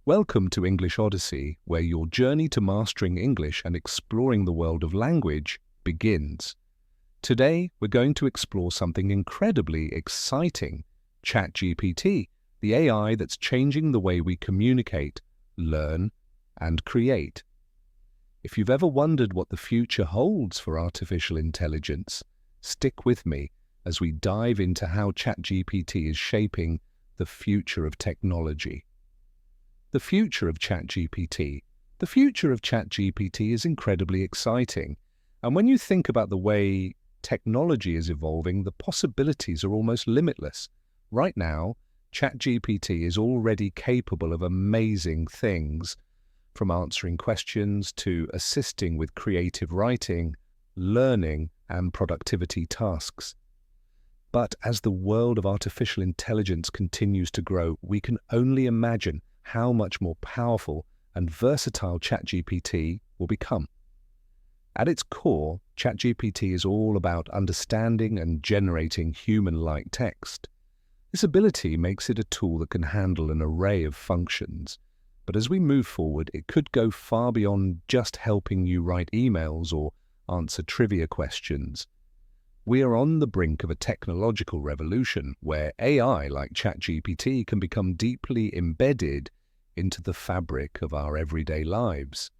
Welcome to English Odyssey, where your journey to mastering English and exploring the world of language begins. Today, we're going to explore something incredibly exciting, ChatGPT, the AI that's changing the way we communicate, learn, and create. If you've ever wondered what the future holds for artificial intelligence, stick with me as we dive into how ChatGPT is shaping the future of technology. The future of ChatGPT. The future of ChatGPT is incredibly exciting. And when you think about the way technology is evolving, the possibilities are almost limitless. Right now, ChatGPT is already capable of amazing things, from answering questions to assisting with creative writing, learning, and productivity tasks. But as the world of artificial intelligence continues to grow, we can only imagine how much more powerful and versatile ChatGPT will become. At its core, ChatGPT is all about understanding and generating human-like text. This ability makes it a tool that can handle an array of functions. But as we move forward, it could go far beyond just helping you write emails or answer trivia questions. We are on the brink of a technological revolution where AI like ChatGPT can become deeply embedded into the fabric of our everyday lives.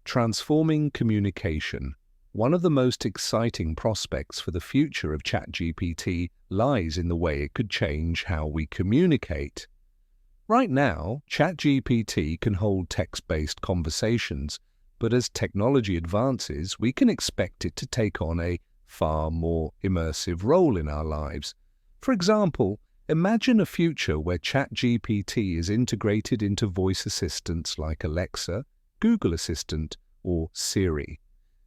Transforming communication. One of the most exciting prospects for the future of ChatGPT lies in the way it could change how we communicate. Right now, ChatGPT can hold text-based conversations, but as technology advances, we can expect it to take on a far more immersive role in our lives. For example, imagine a future where ChatGPT is integrated into voice assistants like Alexa, Google Assistant, or Siri.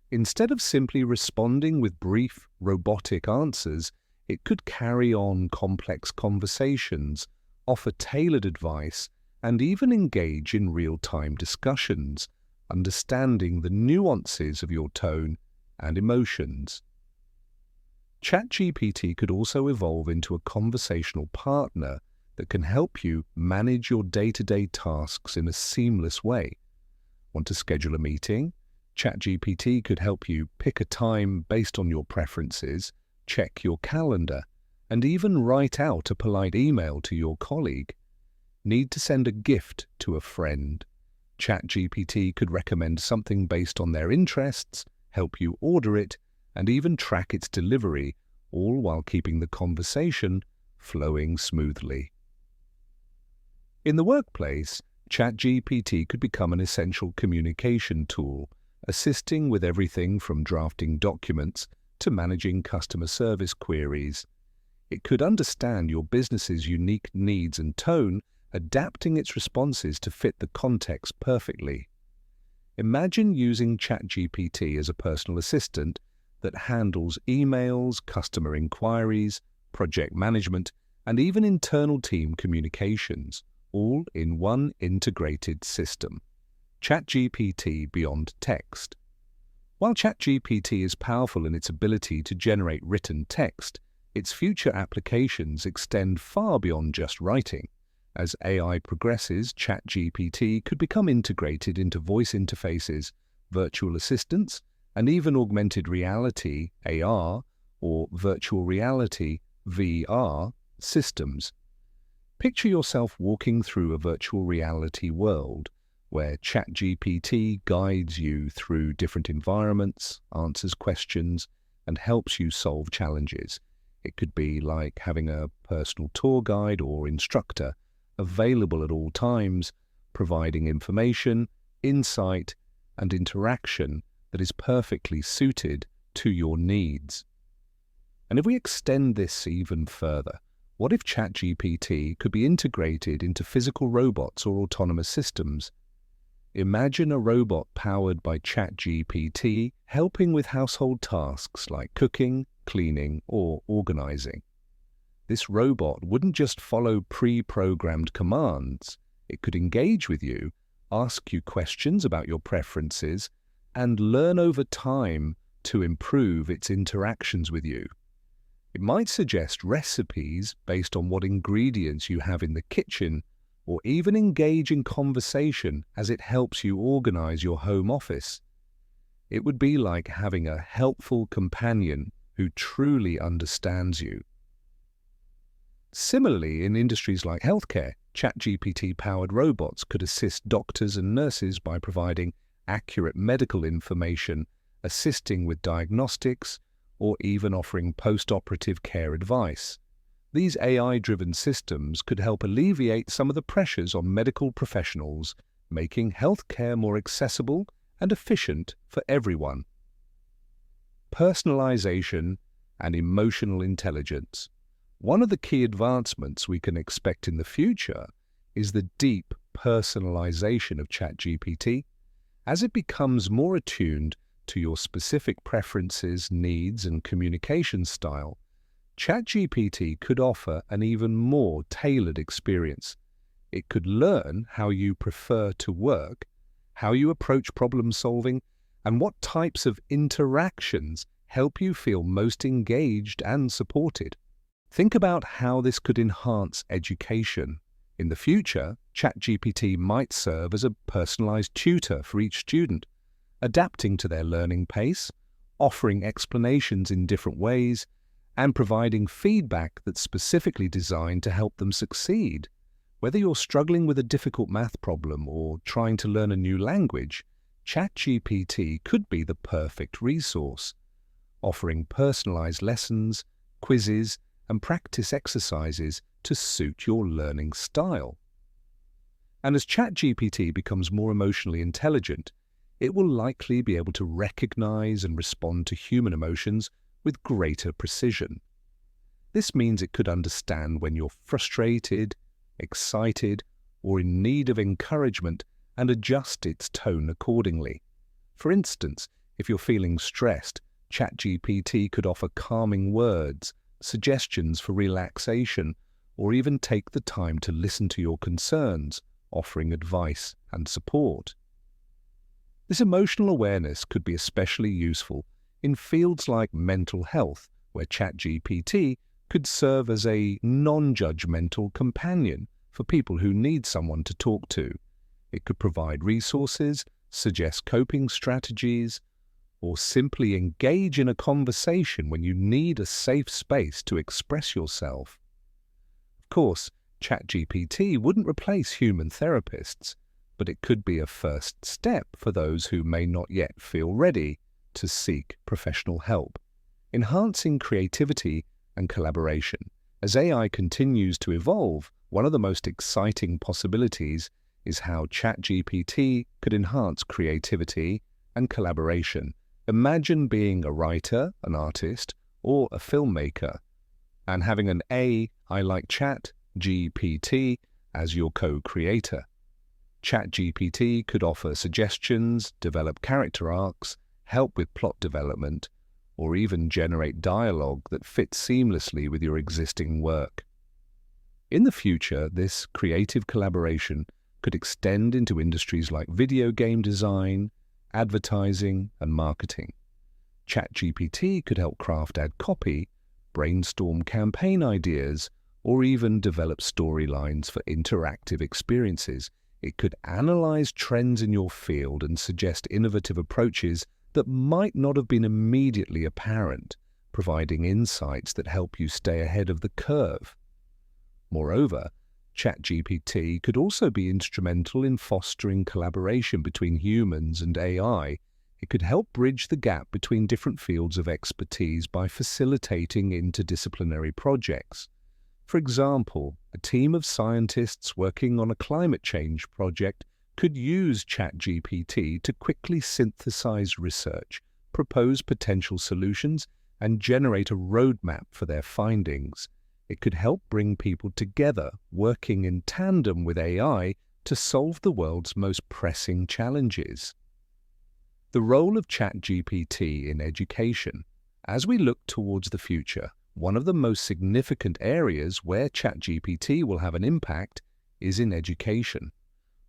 Instead of simply responding with brief, robotic answers, it could carry on complex conversations, offer tailored advice, and even engage in real-time discussions, understanding the nuances of your tone and emotions. ChatGPT could also evolve into a conversational partner that can help you manage your day-to-day tasks in a seamless way. Want to schedule a meeting? ChatGPT could help you pick a time based on your preferences, check your calendar, and even write out a polite email to your colleague. Need to send a gift to a friend? ChatGPT could recommend something based on their interests, help you order it, and even track its delivery, all while keeping the conversation flowing smoothly. In the workplace, ChatGPT could become an essential communication tool, assisting with everything from drafting documents to managing customer service queries. It could understand your business's unique needs and tone, adapting its responses to fit the context perfectly. Imagine using ChatGPT as a personal assistant that handles emails, customer inquiries, project management, and even internal team communications, all in one integrated system. ChatGPT beyond text. While ChatGPT is powerful in its ability to generate written text, its future applications extend far beyond just writing. As AI progresses, ChatGPT could become integrated into voice interfaces, virtual assistants, and even augmented reality (AR) or virtual reality (VR) systems. Picture yourself walking through a virtual reality world where ChatGPT guides you through different environments, answers questions, and helps you solve challenges. It could be like having a personal tour guide or instructor available at all times, providing information, insight, and interaction that is perfectly suited to your needs. And if we extend this even further, what if ChatGPT could be integrated into physical robots or autonomous systems? Imagine a robot powered by ChatGPT helping with household tasks like cooking, cleaning, or organizing. This robot wouldn't just follow pre-programmed commands. It could engage with you, ask you questions about your preferences, and learn over time to improve its interactions with you. It might suggest recipes based on what ingredients you have in the kitchen, or even engage in conversation as it helps you organize your home office. It would be like having a helpful companion who truly understands you. Similarly, in industries like healthcare, ChatGPT-powered robots could assist doctors and nurses by providing accurate medical information, assisting with diagnostics, or even offering post-operative care advice. These AI-driven systems could help alleviate some of the pressures on medical professionals, making healthcare more accessible and efficient for everyone. Personalization and emotional intelligence. One of the key advancements we can expect in the future is the deep personalization of ChatGPT. As it becomes more attuned to your specific preferences, needs, and communication style, ChatGPT could offer an even more tailored experience. It could learn how you prefer to work, how you approach problem solving, and what types of interactions help you feel most engaged and supported. Think about how this could enhance education. In the future, ChatGPT might serve as a personalized tutor for each student, adapting to their learning pace, offering explanations in different ways, and providing feedback that's specifically designed to help them succeed. Whether you're struggling with a difficult math problem or trying to learn a new language, ChatGPT could be the perfect resource, offering personalized lessons, quizzes, and practice exercises to suit your learning style. And as ChatGPT becomes more emotionally intelligent, it will likely be able to recognize and respond to human emotions with greater precision. This means it could understand when you're frustrated, excited, or in need of encouragement and adjust its tone accordingly. For instance, if you're feeling stressed, ChatGPT could offer calming words, suggestions for relaxation, or even take the time to listen to your concerns, offering advice and support. This emotional awareness could be especially useful in fields like mental health, where ChatGPT could serve as a non-judgmental companion for people who need someone to talk to. It could provide resources, suggest coping strategies, or simply engage in a conversation when you need a safe space to express yourself. Of course, ChatGPT wouldn't replace human therapists, but it could be a first step for those who may not yet feel ready to seek professional help, enhancing creativity and collaboration. As AI continues to evolve, one of the most exciting possibilities is how ChatGPT could enhance creativity and collaboration. Imagine being a writer, an artist, or a filmmaker, and having an AI like ChatGPT as your co-creator. ChatGPT could offer suggestions, develop character arcs, help with plot development, or even generate dialogue that fits seamlessly with your existing work. In the future, this creative collaboration could extend into industries like video game design, advertising, and marketing. ChatGPT could help craft ad copy, brainstorm campaign ideas, or even develop storylines for interactive experiences. It could analyze trends in your field and suggest innovative approaches that might not have been immediately apparent, providing insights that help you stay ahead of the curve. Moreover, ChatGPT could also be instrumental in fostering collaboration between humans and AI. It could help bridge the gap between different fields of expertise by facilitating interdisciplinary projects. For example, a team of scientists working on a climate change project could use ChatGPT to quickly synthesize research, propose potential solutions, and generate a roadmap for their findings. It could help bring people together, working in tandem with AI to solve the world's most pressing challenges. The role of ChatGPT in education. As we look towards the future, one of the most significant areas where ChatGPT will have an impact is in education.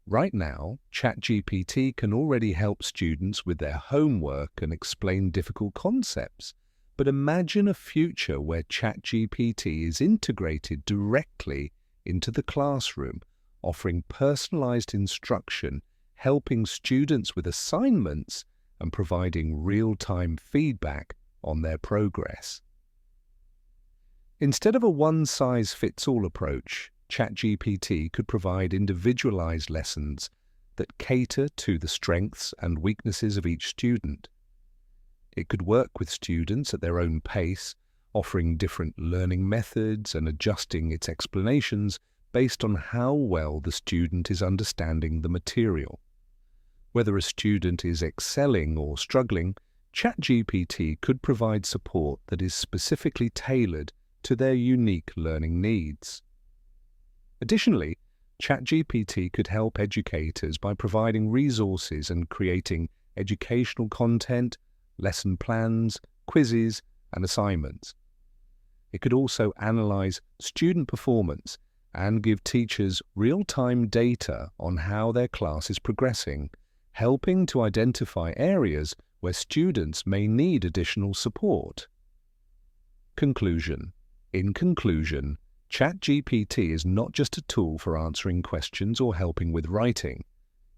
Right now, ChatGPT can already help students with their homework and explain difficult concepts. But imagine a future where ChatGPT is integrated directly into the classroom, offering personalized instruction, helping students with assignments, and providing real-time feedback on their progress. Instead of a one-size-fits-all approach, ChatGPT could provide individualized lessons that cater to the strengths and weaknesses of each student. It could work with students at their own pace, offering different learning methods and adjusting its explanations based on how well the student is understanding the material. Whether a student is excelling or struggling, ChatGPT could provide support that is specifically tailored to their unique learning needs. Additionally, ChatGPT could help educators by providing resources and creating educational content, lesson plans, quizzes, and assignments. It could also analyze student performance and give teachers real-time data on how their class is progressing, helping to identify areas where students may need additional support. Conclusion. In conclusion, ChatGPT is not just a tool for answering questions or helping with writing.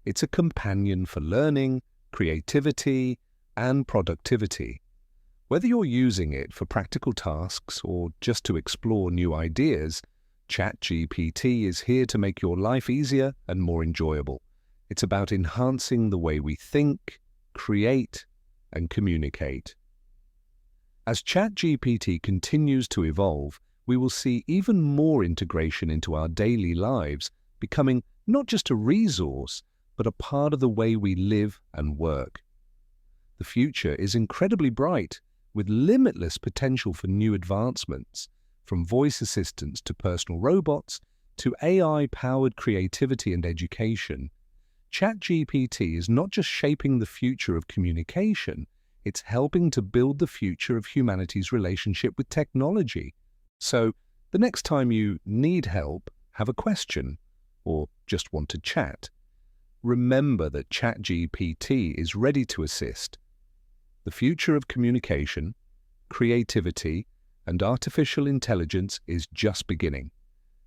It's a companion for learning, creativity, and productivity. Whether you're using it for practical tasks or just to explore new ideas, ChatGPT is here to make your life easier and more enjoyable. It's about enhancing the way we think, create, and communicate. As ChatGPT continues to evolve, we will see even more integration into our daily lives, becoming not just a resource, but a part of the way we live and work. The future is incredibly bright, with limitless potential for new advancements, from voice assistants to personal robots to AI-powered creativity and education. ChatGPT is not just shaping the future of communication, it's helping to build the future of humanity's relationship with technology. So, the next time you need help, have a question, or just want to chat, remember that ChatGPT is ready to assist. The future of communication, creativity, and artificial intelligence is just beginning,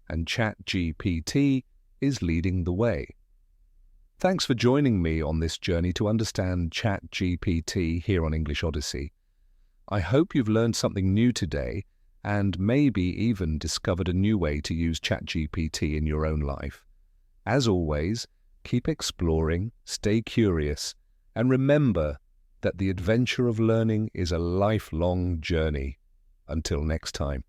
and ChatGPT is leading the way. Thanks for joining me on this journey to understand ChatGPT here on English Odyssey. I hope you've learned something new today and maybe even discovered a new way to use ChatGPT in your own life. As always, keep exploring, stay curious, and remember that the adventure of learning is a lifelong journey. Until next time.